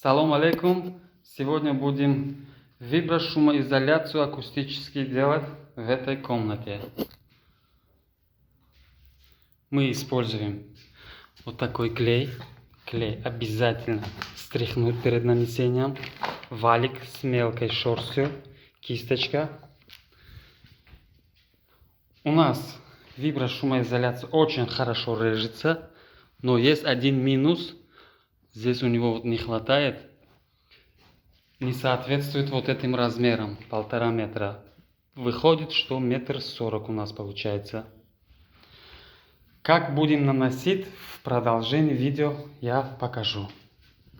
Салам алейкум. Сегодня будем виброшумоизоляцию акустически делать в этой комнате. Мы используем вот такой клей. Клей обязательно стряхнуть перед нанесением. Валик с мелкой шерстью. Кисточка. У нас виброшумоизоляция очень хорошо режется. Но есть один минус. Здесь у него не хватает. Не соответствует вот этим размерам. 1,5 метра. Выходит, что 1,40 м у нас получается. Как будем наносить, в продолжении видео я покажу.